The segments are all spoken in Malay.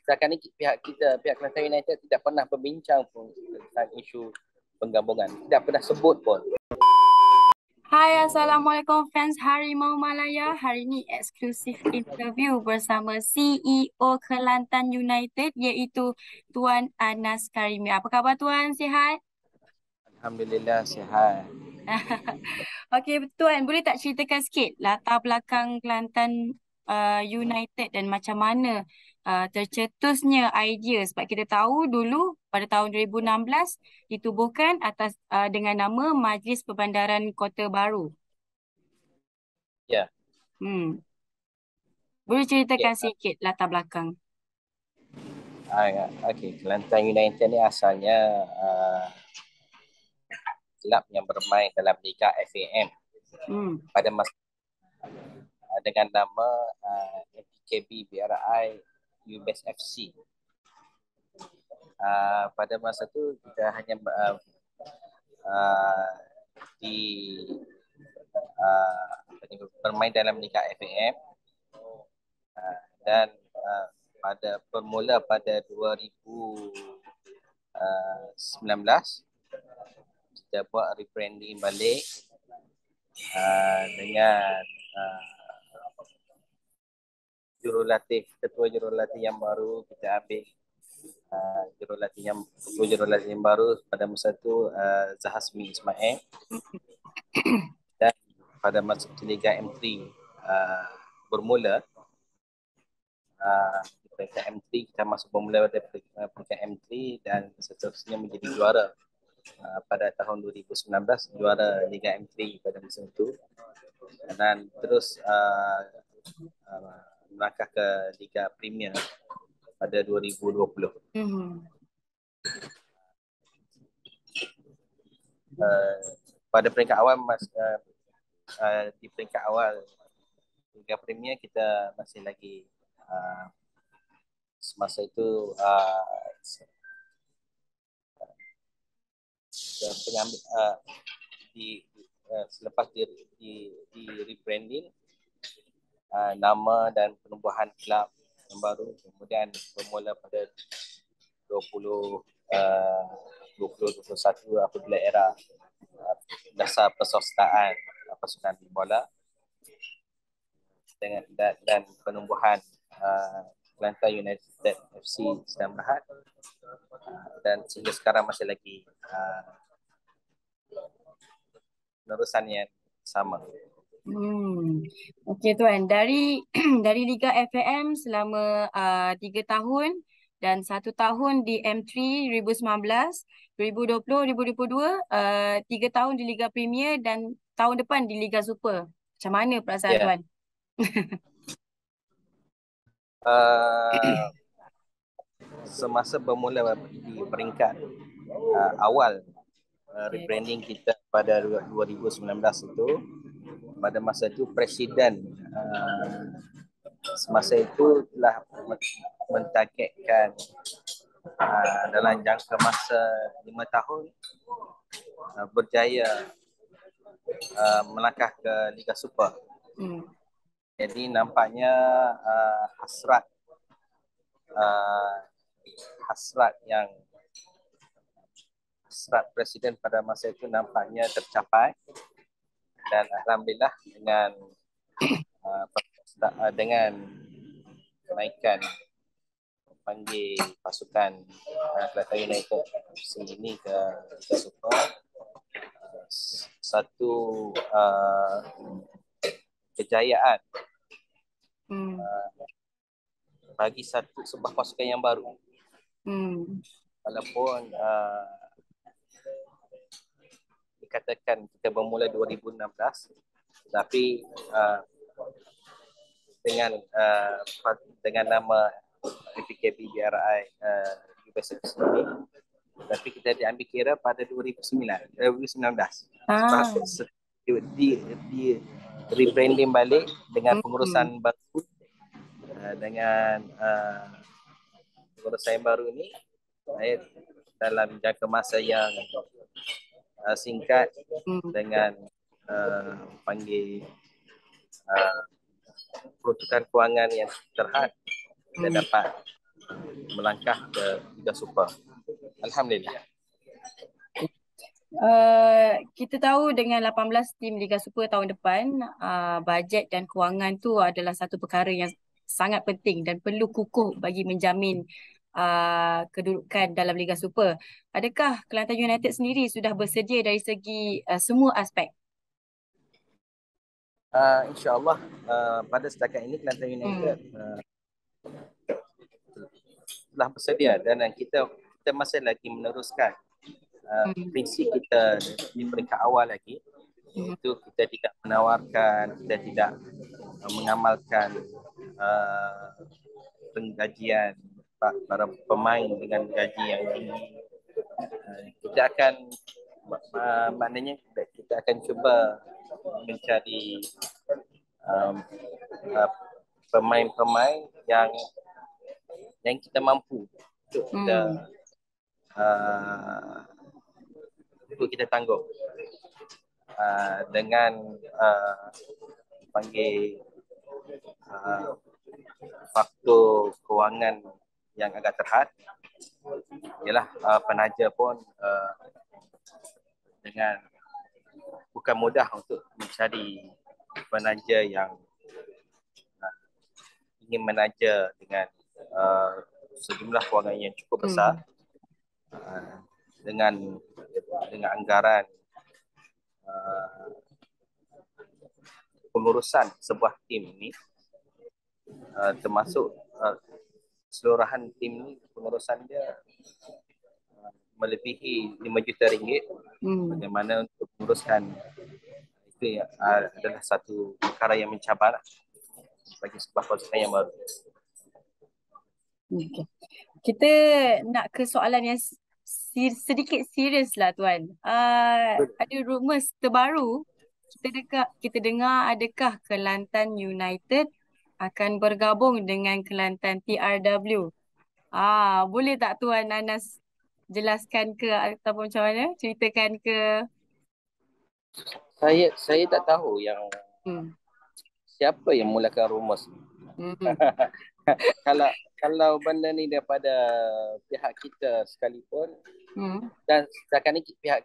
setakat ni pihak Kelantan United tidak pernah berbincang pun tentang isu penggabungan. Tidak pernah sebut pun. Hai, Assalamualaikum fans Harimau Malaya. Hari ini eksklusif interview bersama CEO Kelantan United iaitu Tuan Anas Karimi. Apa khabar Tuan? Sihat? Alhamdulillah sihat. Okey, Tuan, boleh tak ceritakan sikit latar belakang Kelantan United dan macam mana tercetusnya idea, sebab kita tahu dulu pada tahun 2016 ditubuhkan atas dengan nama Majlis Perbandaran Kota Baru. Ya. Boleh ceritakan Okay. sikit latar belakang? Okey, Kelantan United ni asalnya kelab yang bermain dalam Liga FAM pada masa dengan nama MPKB BRI UBS FC. Pada masa tu kita hanya bermain dalam Liga FAM dan pada bermula pada 2019 kita buat rebranding balik dengan ketua jurulatih yang baru. Kita ambil ketua jurulatih yang baru pada masa itu Zahasmi Ismail. Dan pada masa Liga M3 bermula peringkat M3, kita masuk bermula pada peringkat M3 dan seterusnya menjadi juara pada tahun 2019, juara Liga M3 pada masa itu, dan terus melangkah ke Liga Premier pada 2020. Pada peringkat awal di peringkat awal Liga Premier kita masih lagi semasa itu selepas di rebranding nama dan penubuhan kelab yang baru, kemudian bermula pada 2021 apabila era dasar persostaan pasukan bola dan penumbuhan Kelantan United FC sedang berhad, dan sehingga sekarang masih lagi penerusan yang sama. Okey Tuan, dari Liga FAM selama 3 tahun dan 1 tahun di M3 2019, 2020, 2022, 3 tahun di Liga Premier dan tahun depan di Liga Super. Macam mana perasaan Tuan? Semasa bermula di peringkat awal rebranding kita pada 2019 itu, pada masa itu Presiden semasa itu telah mentargetkan dalam jangka masa 5 tahun berjaya melangkah ke Liga Super. Jadi nampaknya hasrat Presiden pada masa itu nampaknya tercapai, dan alhamdulillah dengan kenaikan panggil pasukan Kelantan United ini ke Liga Super, satu kejayaan bagi sebuah pasukan yang baru. Walaupun dikatakan kita bermula 2016, tetapi dengan nama MPKB BRI UBS ini, tapi kita diambil kira pada 2019. Di rebranding balik dengan pengurusan baru, dengan pengurusan yang baru ini dalam jangka masa yang singkat, dengan panggil peruntukan kewangan yang terhad, kita dapat melangkah ke Liga Super. Alhamdulillah. Kita tahu dengan 18 tim Liga Super tahun depan, bajet dan kewangan tu adalah satu perkara yang sangat penting dan perlu kukuh bagi menjamin kedudukan dalam Liga Super. Adakah Kelantan United sendiri sudah bersedia dari segi semua aspek? InsyaAllah pada setakat ini Kelantan United telah bersedia dan kita masih lagi meneruskan prinsip kita di peringkat awal lagi, iaitu kita tidak menawarkan, kita tidak mengamalkan penggajian para pemain dengan gaji yang tinggi. Kita akan maknanya kita akan cuba mencari pemain-pemain yang kita mampu untuk kita tanggung dengan panggil faktor kewangan yang agak terhad. Ialah penaja pun dengan bukan mudah untuk mencari penaja yang ingin menaja dengan sejumlah kewangan yang cukup besar, dengan anggaran pengurusan sebuah tim ini, termasuk keseluruhan tim ini pengurusan dia melebihi RM5 juta. Bagaimana untuk menguruskan itu adalah satu perkara yang mencabar bagi sebuah pasukan yang baru. Okay. Kita nak ke soalan yang sedikit serius lah Tuan. Ada rumours terbaru. Kita dengar adakah Kelantan United akan bergabung dengan Kelantan TRW. Boleh tak Tuan Anas jelaskan ke ataupun macam mana? Ceritakan ke? Saya tak tahu yang siapa yang mulakan rumus. Kalau benda ni daripada pihak kita sekalipun, dan setakat ni pihak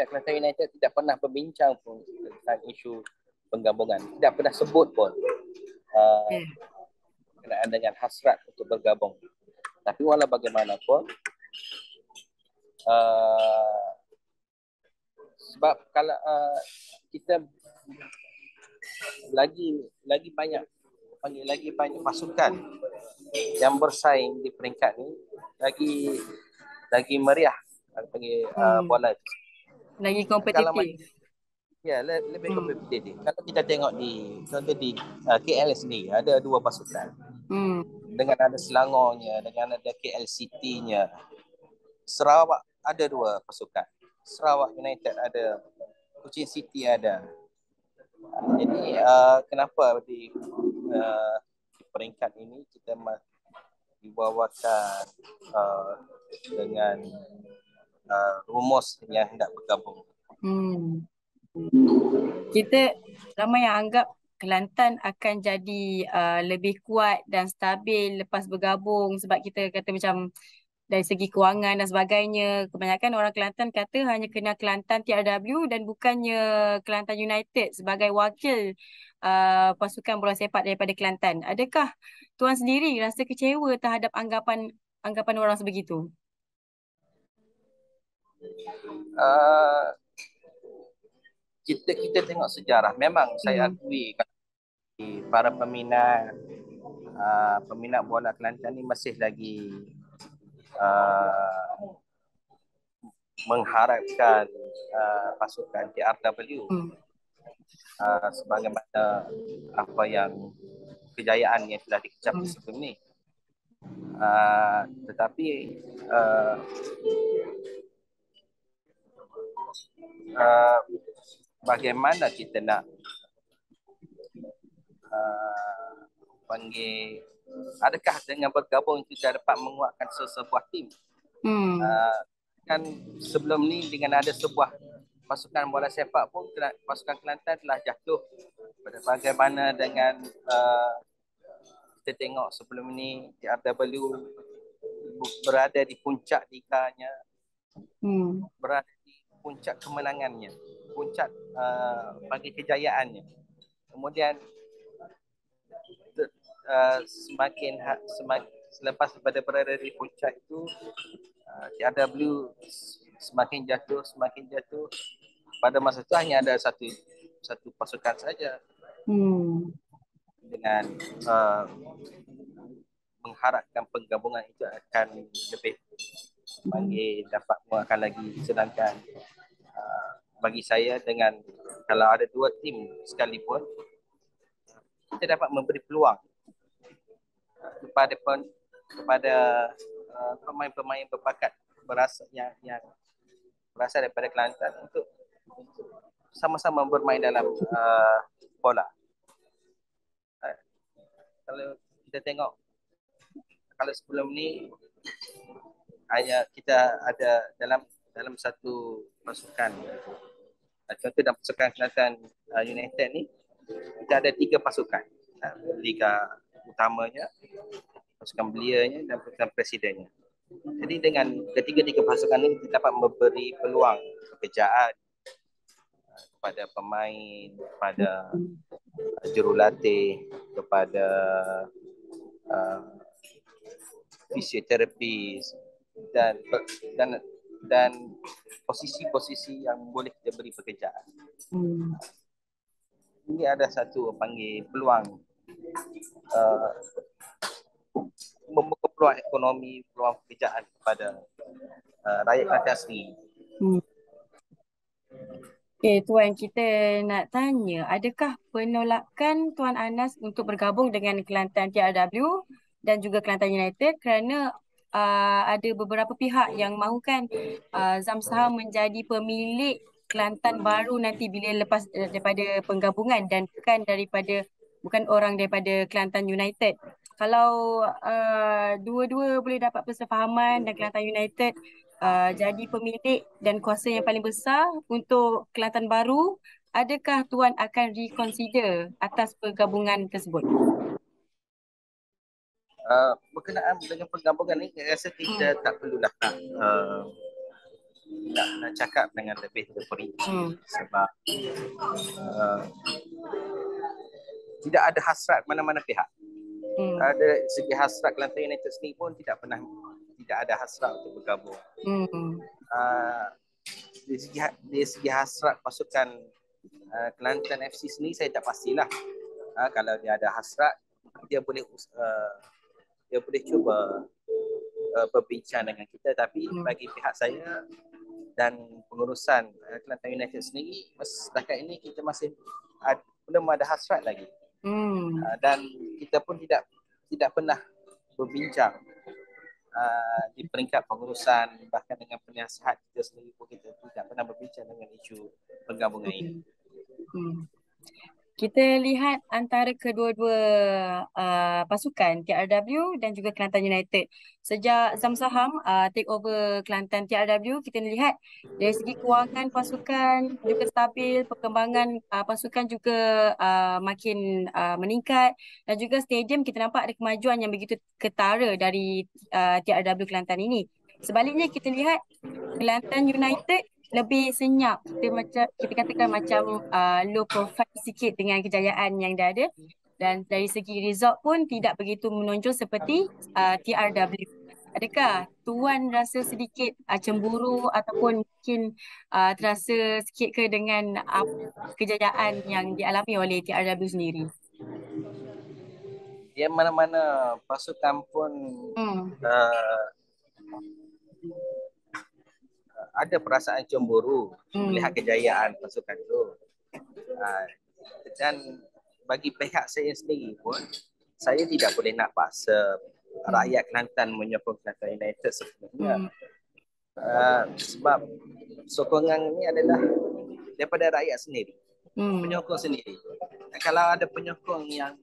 Kelantan United tidak pernah berbincang pun tentang isu penggabungan. Tidak pernah sebut pun berkenaan dengan hasrat untuk bergabung. Tapi walau bagaimanapun, sebab kalau kita lagi banyak pasukan yang bersaing di peringkat ni, lagi meriah panggil bola. Lagi kompetitif. Ya, lebih kompetitif. Kalau kita tengok di KL sendiri ada 2 pasukan. Dengan ada Selangornya, dengan ada KL City-nya. Sarawak ada 2 pasukan. Sarawak United ada, Kuching City ada. Jadi kenapa di peringkat ini kita dibawakan dengan rumus yang hendak bergabung. Kita ramai yang anggap Kelantan akan jadi lebih kuat dan stabil lepas bergabung, sebab kita kata macam dari segi kewangan dan sebagainya. Kebanyakan orang Kelantan kata hanya kenal Kelantan TRW dan bukannya Kelantan United sebagai wakil pasukan bola sepak daripada Kelantan. Adakah Tuan sendiri rasa kecewa terhadap anggapan orang sebegitu? Kita tengok sejarah. Memang saya akui para peminat bola Kelantan ni masih lagi mengharapkan pasukan TRW sebagaimana apa yang kejayaan yang telah dicapai sebelum ni. Tetapi bagaimana kita nak panggil, adakah dengan bergabung kita dapat menguatkan sebuah tim? Kan sebelum ni dengan ada sebuah pasukan bola sepak pun pasukan Kelantan telah jatuh. Bagaimana dengan kita tengok sebelum ni TRW berada di puncak liganya, Hmm. berada di puncak kemenangannya, puncak bagi kejayaannya. Kemudian semakin selepas daripada berada di puncak itu, TRW semakin jatuh. Pada masa itu hanya ada satu pasukan saja, dengan mengharapkan penggabungan itu akan lebih dapat akan lagi. Sedangkan bagi saya, dengan kalau ada dua tim sekalipun, kita dapat memberi peluang kepada pemain-pemain berbakat yang berasal daripada Kelantan untuk sama-sama bermain dalam bola. Kalau kita tengok, kalau sebelum ni hanya kita ada dalam satu pasukan. Contoh dalam pasukan Kelantan United ni, kita ada 3 pasukan. Liga utamanya, pasukan belianya dan pasukan presidennya. Jadi dengan ketiga-tiga pasukan ini, kita dapat memberi peluang pekerjaan kepada pemain, kepada jurulatih, kepada fisioterapis dan posisi-posisi yang boleh kita beri pekerjaan. Ini ada satu panggil peluang, membuka peluang ekonomi, peluang pekerjaan kepada rakyat Kelantan sendiri. Okay, Tuan, kita nak tanya, adakah penolakan Tuan Anas untuk bergabung dengan Kelantan TRW dan juga Kelantan United kerana ada beberapa pihak yang mahukan Zamsaham menjadi pemilik Kelantan baru nanti bila lepas daripada penggabungan dan bukan orang daripada Kelantan United. Kalau dua-dua boleh dapat persefahaman dan Kelantan United jadi pemilik dan kuasa yang paling besar untuk Kelantan baru, adakah Tuan akan reconsider atas pergabungan tersebut? Berkenaan dengan penggabungan ni, saya rasa kita tak perlulah nak cakap dengan lebih terperinci, sebab tidak ada hasrat mana-mana pihak. Ada segi hasrat Kelantan United sendiri pun tidak ada hasrat untuk bergabung. Dari segi hasrat pasukan Kelantan FC sendiri, saya tak pastilah. Kalau dia ada hasrat, dia boleh cuba berbincang dengan kita. Tapi bagi pihak saya dan pengurusan Kelantan United sendiri, setakat ini kita masih belum ada hasrat lagi. Dan kita pun tidak pernah berbincang di peringkat pengurusan, bahkan dengan penasihat kita sendiri pun kita tidak pernah berbincang dengan isu penggabungan ini. Kita lihat antara kedua-dua pasukan TRW dan juga Kelantan United. Sejak Zamsaham take over Kelantan TRW, kita lihat dari segi kewangan pasukan juga stabil, perkembangan pasukan juga makin meningkat, dan juga stadium kita nampak ada kemajuan yang begitu ketara dari TRW Kelantan ini. Sebaliknya kita lihat Kelantan United lebih senyap, kita katakan macam low profile sikit dengan kejayaan yang dah ada, dan dari segi result pun tidak begitu menonjol seperti TRW. Adakah Tuan rasa sedikit cemburu ataupun mungkin terasa sikit ke dengan kejayaan yang dialami oleh TRW sendiri? Dia mana-mana pasukan pun ada perasaan cemburu melihat kejayaan pasukan itu. Dan bagi pihak saya sendiri pun, saya tidak boleh nak paksa rakyat Kelantan menyokong Kelantan United sepenuhnya. Sebab sokongan ini adalah daripada rakyat sendiri, penyokong sendiri. Kalau ada penyokong yang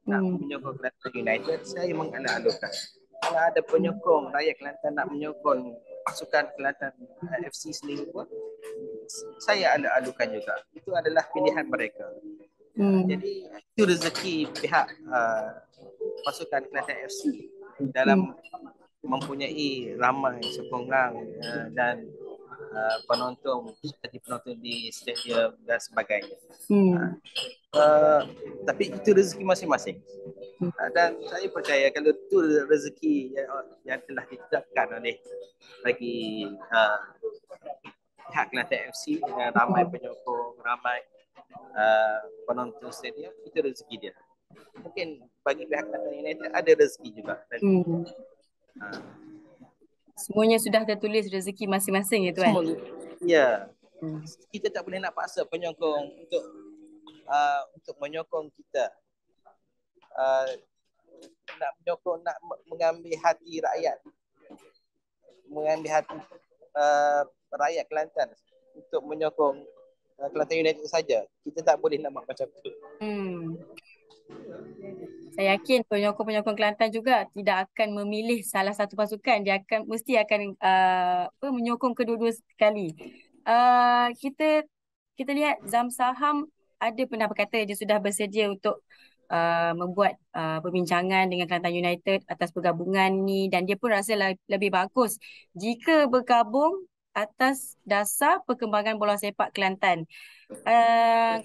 nak menyokong Kelantan United, saya mengalu-alukan. Kalau ada penyokong rakyat Kelantan nak menyokong pasukan Kelantan FC sendiri pun, saya alu-alukan juga. Itu adalah pilihan mereka. Jadi itu rezeki pihak pasukan Kelantan FC dalam mempunyai ramai sokongan dan penonton seperti penonton di stadium dan sebagainya. Tapi itu rezeki masing-masing. Dan saya percaya kalau itu rezeki yang telah ditetapkan oleh bagi pihak Kelantan FC dengan ramai penyokong, ramai penonton stadium, itu rezeki dia. Mungkin bagi pihak Kelantan United ada rezeki juga. Semuanya sudah tertulis rezeki masing-masing ya Tuan? Ya. Kita tak boleh nak paksa penyokong untuk menyokong kita. Nak menyokong, nak mengambil hati rakyat. Mengambil hati rakyat Kelantan untuk menyokong Kelantan United saja. Kita tak boleh nak buat macam tu. Saya yakin penyokong-penyokong Kelantan juga tidak akan memilih salah satu pasukan. Dia mesti akan menyokong kedua-dua sekali. Kita lihat Zam Saham ada pernah berkata dia sudah bersedia untuk membuat perbincangan dengan Kelantan United atas pergabungan ni, dan dia pun rasa lebih bagus jika bergabung atas dasar perkembangan bola sepak Kelantan.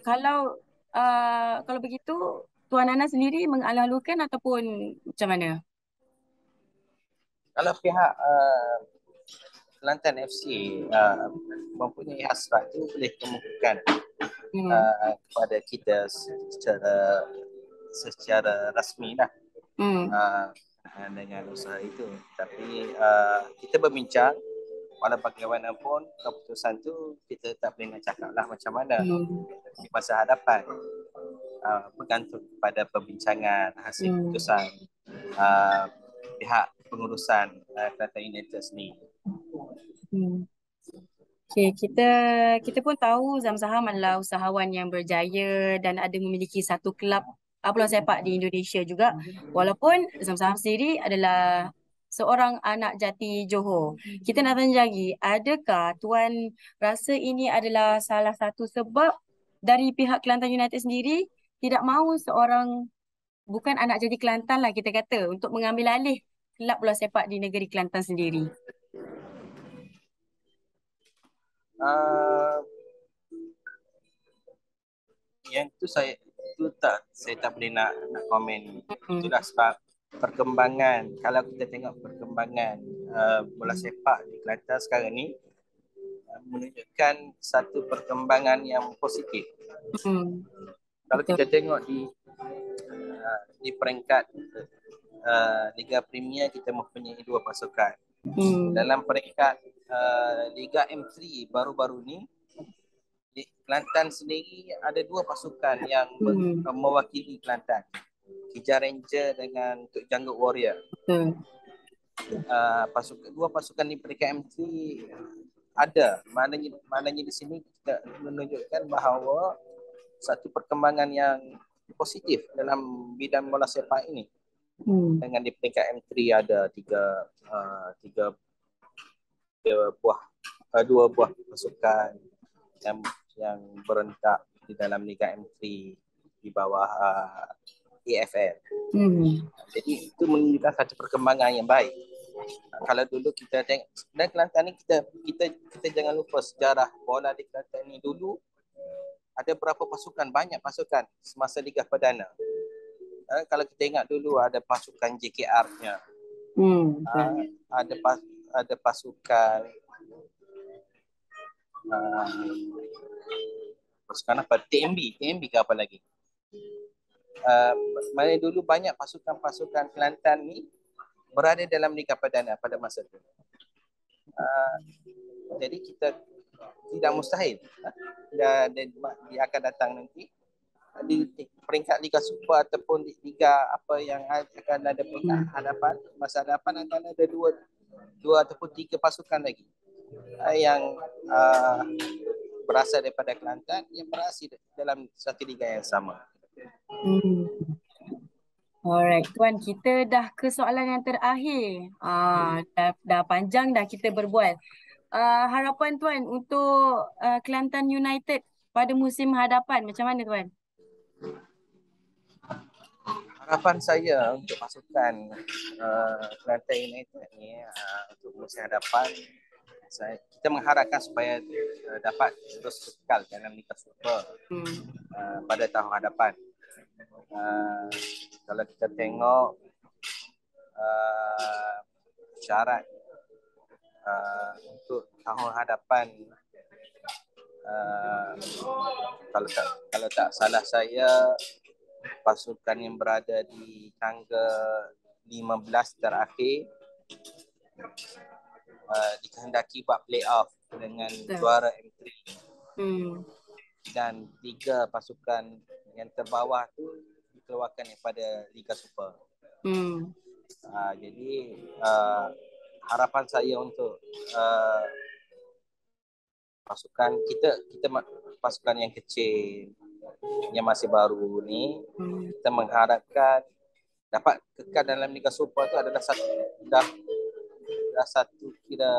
Kalau begitu, Tuan Ana sendiri mengalu-alukan ataupun macam mana? Kalau pihak Kelantan FC mempunyai hasrat itu, boleh kemukakan kepada kita secara rasmi lah dengan usaha itu. Tapi kita berbincang, walau bagaimanapun keputusan tu kita tak boleh nak cakap lah macam mana di masa hadapan. Bergantung kepada perbincangan hasil keputusan pihak pengurusan Kelantan United sendiri. Okay, kita pun tahu Zam Saham adalah usahawan yang berjaya dan ada memiliki satu kelab bola sepak di Indonesia juga. Walaupun Zam Saham sendiri adalah seorang anak jati Johor. Kita nak tanya lagi, adakah Tuan rasa ini adalah salah satu sebab dari pihak Kelantan United sendiri tidak mahu seorang bukan anak jati Kelantan lah kita kata untuk mengambil alih kelab bola sepak di negeri Kelantan sendiri? Yang itu saya tak boleh nak komen. Itulah sebab perkembangan, kalau kita tengok perkembangan bola sepak di Kelantan sekarang ni menunjukkan satu perkembangan yang positif. Kalau kita tengok di peringkat Liga Premier, kita mempunyai 2 pasukan. Dalam peringkat Liga M3 baru-baru ni, di Kelantan sendiri ada 2 pasukan yang mewakili Kelantan, Hijau Ranger dengan Tok Janggut Warrior. Dua pasukan di peringkat M3 ada, maknanya di sini kita menunjukkan bahawa satu perkembangan yang positif dalam bidang bola sepak ini. Dengan di peringkat M3 ada dua buah pasukan yang berentak di dalam Liga M3 di bawah AFL. Jadi itu menunjukkan satu perkembangan yang baik. Kalau dulu kita tengok, dan Kelantan ni kita jangan lupa sejarah bola di Kelantan ni. Dulu ada berapa pasukan, banyak pasukan semasa Liga Perdana. Kalau kita ingat dulu ada pasukan JKR-nya. Ada pasukan apa? TMB ke apa lagi? Mana dulu banyak pasukan-pasukan Kelantan ni berada dalam Liga Perdana pada masa itu. Jadi kita tidak mustahil dan dia akan datang nanti di peringkat Liga Super ataupun di Liga apa yang akan ada peringkat hadapan, masa hadapan akan ada dua ataupun 3 pasukan lagi yang berasal daripada Kelantan yang berhasil dalam satu liga yang sama. Alright, Tuan, kita dah ke soalan yang terakhir. Dah panjang dah kita berbual. Harapan Tuan untuk Kelantan United pada musim hadapan macam mana Tuan? harapan saya untuk pasukan Kelantan United ni untuk musim hadapan, kita mengharapkan supaya dapat terus kekal dalam Liga Super pada tahun hadapan. Kalau kita tengok syarat untuk tahun hadapan, kalau tak salah saya, pasukan yang berada di tangga 15 terakhir dikehendaki buat playoff dengan juara M3. Dan 3 pasukan yang terbawah tu dikeluarkan daripada Liga Super. Jadi harapan saya untuk pasukan kita pasukan yang kecil yang masih baru ni, kita mengharapkan dapat kekal dalam Liga Super tu adalah satu kira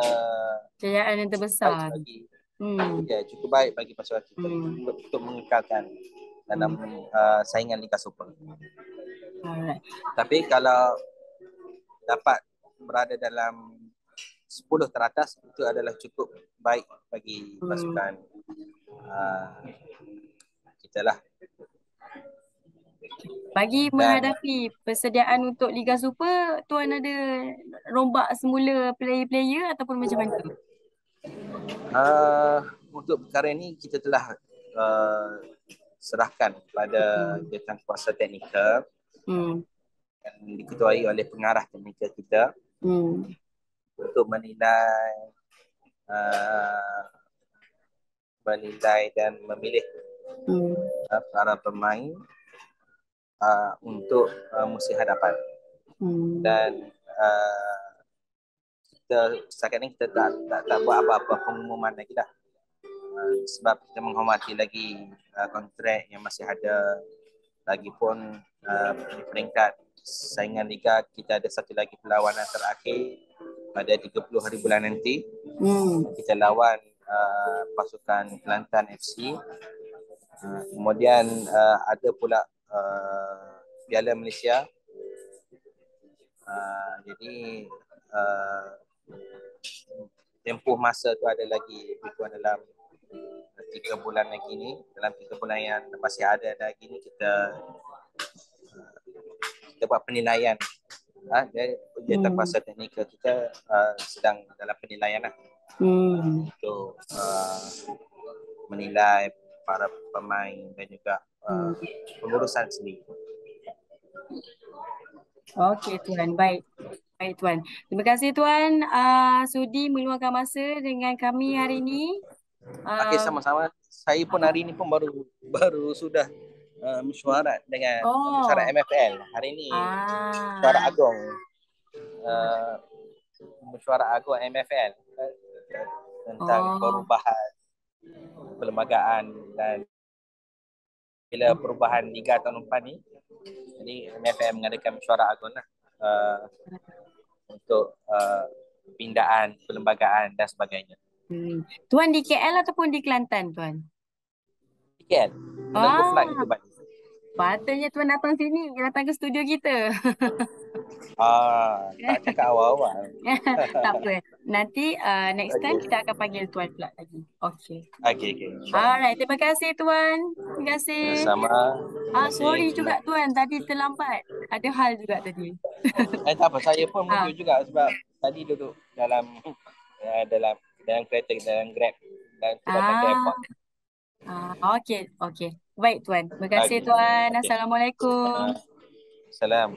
kejayaan yang terbesar. Ya, cukup baik bagi pasukan kita untuk mengekalkan dalam saingan Liga Super. Alright. Tapi kalau dapat berada dalam 10 teratas, itu adalah cukup baik bagi pasukan kita lah. Bagi menghadapi persediaan untuk Liga Super, Tuan ada rombak semula player-player ataupun macam mana? Untuk perkara ini kita telah serahkan kepada jawatan kuasa teknikal yang diketuai oleh pengarah teknikal kita untuk menilai dan memilih para pemain untuk musim hadapan. Dan kita setakat ni kita tak buat apa-apa pengumuman lagi dah. Sebab kita menghormati lagi kontrak yang masih ada. Lagipun di peringkat saingan liga kita ada satu lagi perlawanan terakhir pada 30 hari bulan nanti. Kita lawan pasukan Kelantan FC. Kemudian ada pula Piala Malaysia. Jadi tempoh masa tu ada lagi lebih kurang dalam 3 bulan lagi ni. Dalam 3 bulan yang masih ada lagi ni, kita buat penilaian. Dari jawatan kuasa teknikal kita sedang dalam penilaian lah. Untuk menilai para pemain dan juga pengurusan sendiri. Okey Tuan, baik. Baik Tuan. Terima kasih Tuan sudi meluangkan masa dengan kami hari ini. Okey, sama-sama. Saya pun hari ini pun baru sudah mesyuarat dengan mesyuarat MFL. Hari ini mesyuarat agung. Mesyuarat agung MFL tentang perubahan perlembagaan dan bila perubahan liga tahun depan ni. Jadi MFL mengadakan mesyuarat agung lah untuk pindaan perlembagaan dan sebagainya. Tuan di KL ataupun di Kelantan Tuan? Di KL. Menunggu flight itu balik. Patutnya Tuan datang sini, datang ke studio kita. Tak cakap awal-awal. Tak apa. Nanti next time kita akan panggil Tuan pula lagi. Okey. Okey. Alright, terima kasih Tuan. Terima kasih. Sama. Sorry juga Tuan, tadi terlambat. Ada hal juga tadi. Tak apa, saya pun menunggu juga sebab tadi duduk dalam kereta, dalam Grab dan datang ke airport. Okey. Baik Tuan. Terima kasih Tuan. Assalamualaikum. Salam.